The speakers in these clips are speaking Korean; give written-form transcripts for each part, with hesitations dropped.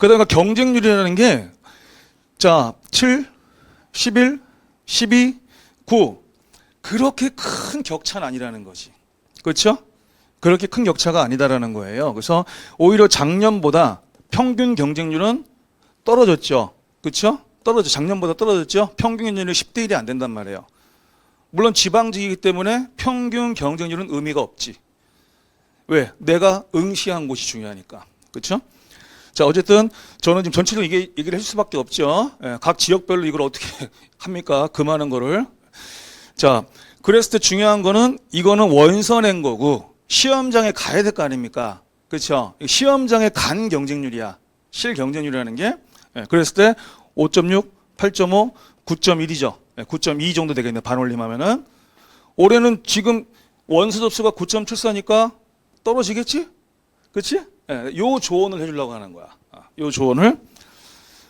그다음에 경쟁률이라는 게 자, 7, 11, 12, 9 그렇게 큰 격차는 아니라는 거지. 그렇죠? 그렇게 큰 격차가 아니다라는 거예요. 그래서 오히려 작년보다 평균 경쟁률은 떨어졌죠. 그렇죠? 작년보다 떨어졌죠. 평균 경쟁률이 10대 1이 안 된단 말이에요. 물론 지방직이기 때문에 평균 경쟁률은 의미가 없지. 왜? 내가 응시한 곳이 중요하니까. 그렇죠? 자, 어쨌든 저는 지금 전체적으로 얘기를 해줄 수밖에 없죠. 예, 각 지역별로 이걸 어떻게 합니까? 그 많은 거를. 자, 그랬을 때 중요한 거는 이거는 원서 낸 거고 시험장에 가야 될 거 아닙니까? 그렇죠? 시험장에 간 경쟁률이야. 실 경쟁률이라는 게. 예, 그랬을 때 5.6, 8.5, 9.1이죠. 9.2 정도 되겠네. 반올림하면은. 올해는 지금 원서 접수가 9.74니까 떨어지겠지? 그렇지? 예, 요 조언을 해주려고 하는 거야. 요 조언을.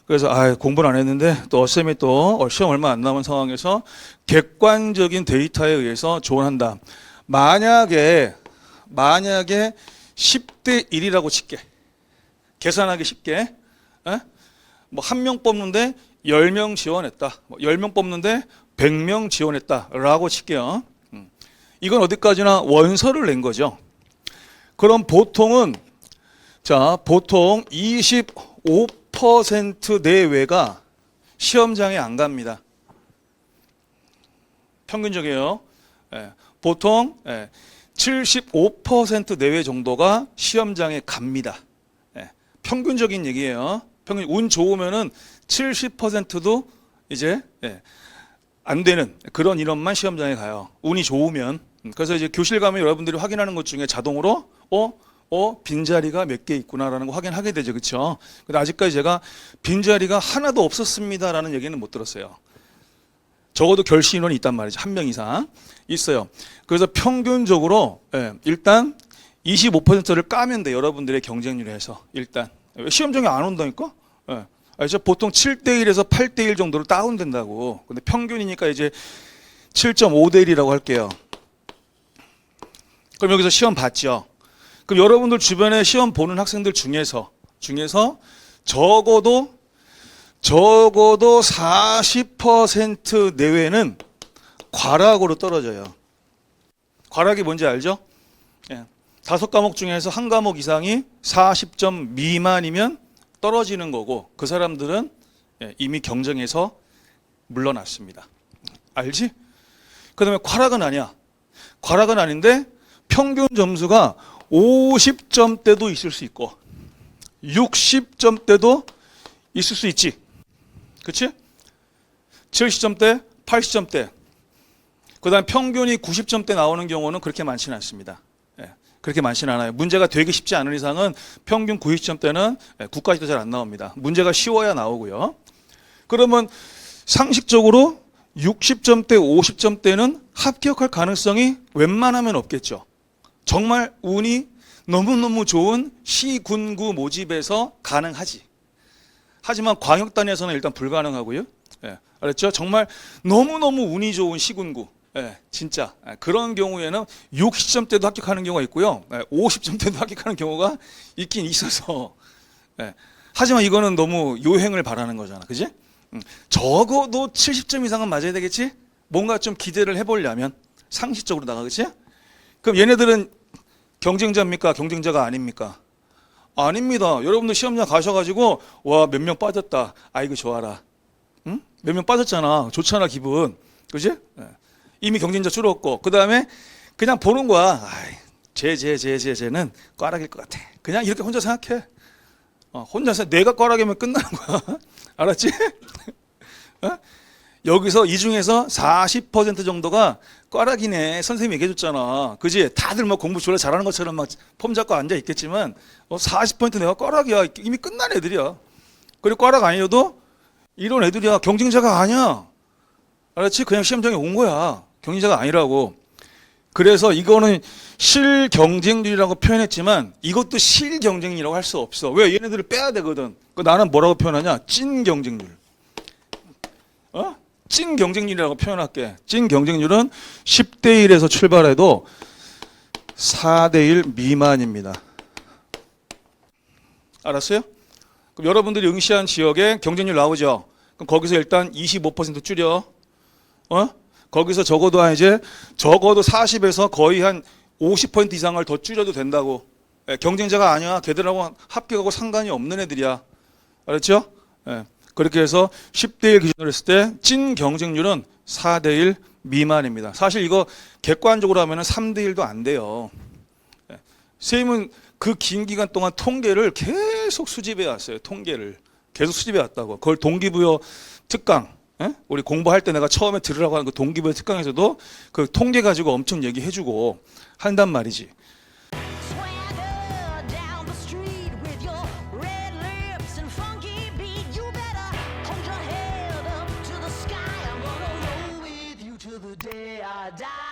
그래서 공부를 안 했는데 또 쌤이 또 시험 얼마 안 남은 상황에서 객관적인 데이터에 의해서 조언한다. 만약에 10대 1이라고 칠게. 계산하기 쉽게. 뭐 한 명 뽑는데 10명 지원했다. 뭐 10명 뽑는데 100명 지원했다라고 칠게요. 이건 어디까지나 원서를 낸 거죠. 그럼 보통 25% 내외가 시험장에 안 갑니다. 평균적이에요. 보통 75% 내외 정도가 시험장에 갑니다. 평균적인 얘기예요. 운 좋으면은 70%도 이제 안 되는 그런 인원만 시험장에 가요. 운이 좋으면. 그래서 이제 교실 가면 여러분들이 확인하는 것 중에 자동으로 빈자리가 몇 개 있구나라는 거 확인하게 되죠. 그렇죠? 근데 아직까지 제가 빈자리가 하나도 없었습니다라는 얘기는 못 들었어요. 적어도 결시 인원이 있단 말이죠. 한 명 이상 있어요. 그래서 평균적으로 일단 25%를 까면 돼. 여러분들의 경쟁률에 해서 일단. 시험장에 안 온다니까? 보통 7대 1에서 8대 1 정도로 다운된다고. 근데 평균이니까 이제 7.5대 1이라고 할게요. 그럼 여기서 시험 봤죠? 그럼 여러분들 주변에 시험 보는 학생들 중에서 적어도 40% 내외는 과락으로 떨어져요. 과락이 뭔지 알죠? 5과목 중에서 한 과목 이상이 40점 미만이면 떨어지는 거고 그 사람들은 이미 경쟁에서 물러났습니다. 알지? 그 다음에 과락은 아니야. 과락은 아닌데 평균 점수가 50점대도 있을 수 있고 60점대도 있을 수 있지. 그렇지? 70점대, 80점대. 그 다음 평균이 90점대 나오는 경우는 그렇게 많지는 않습니다. 그렇게 많지는 않아요. 문제가 되기 쉽지 않은 이상은 평균 90점대는 9까지도 잘 안 나옵니다. 문제가 쉬워야 나오고요. 그러면 상식적으로 60점대, 50점대는 합격할 가능성이 웬만하면 없겠죠. 정말 운이 너무너무 좋은 시군구 모집에서 가능하지. 하지만 광역단위에서는 일단 불가능하고요. 알았죠? 정말 너무너무 운이 좋은 시군구. 진짜 그런 경우에는 60점대도 합격하는 경우가 있고요. 50점대도 합격하는 경우가 있긴 있어서. 하지만 이거는 너무 요행을 바라는 거잖아. 그지? 적어도 70점 이상은 맞아야 되겠지? 뭔가 좀 기대를 해보려면 상식적으로 나가. 그치? 그럼 얘네들은 경쟁자입니까? 경쟁자가 아닙니까? 아닙니다. 여러분들 시험장 가셔가지고 와, 몇 명 빠졌다. 아이고 좋아라. 응? 몇 명 빠졌잖아. 좋잖아 기분. 그지? 이미 경쟁자 줄었고 그 다음에 그냥 보는 거야. 쟤는 꽈락일 것 같아. 그냥 이렇게 혼자 생각해. 혼자서 내가 꽈락이면 끝나는 거야. 알았지? 여기서 이 중에서 40% 정도가 꽈락이네. 선생님이 얘기해줬잖아. 그지? 다들 뭐 공부 졸라 잘하는 것처럼 막 폼 잡고 앉아 있겠지만 40% 내가 꽈락이야. 이미 끝난 애들이야. 그리고 꽈락 아니어도 이런 애들이야. 경쟁자가 아니야. 알았지? 그냥 시험장에 온 거야. 경쟁자가 아니라고. 그래서 이거는 실경쟁률이라고 표현했지만 이것도 실경쟁률이라고 할 수 없어. 왜? 얘네들을 빼야 되거든. 나는 뭐라고 표현하냐? 찐경쟁률. 찐경쟁률이라고 표현할게. 찐경쟁률은 10대 1에서 출발해도 4대 1 미만입니다. 알았어요? 그럼 여러분들이 응시한 지역에 경쟁률 나오죠. 그럼 거기서 일단 25% 줄여. 거기서 적어도 이제 적어도 40에서 거의 한 50% 이상을 더 줄여도 된다고. 경쟁자가 아니야. 걔들하고 합격하고 상관이 없는 애들이야. 알았죠? 그렇게 해서 10대 1 기준으로 했을 때 찐 경쟁률은 4대 1 미만입니다. 사실 이거 객관적으로 하면 3대 1도 안 돼요. 선생님은 그 긴 기간 동안 통계를 계속 수집해 왔어요. 통계를 계속 수집해 왔다고. 그걸 동기부여 특강, 우리 공부할 때 내가 처음에 들으라고 하는 그 동기부여 특강에서도 그 통계 가지고 엄청 얘기해주고 한단 말이지. Swagger down the street with your red lips and funky beat. You better hold your head up to the sky. I'm gonna roll with you till the day I die.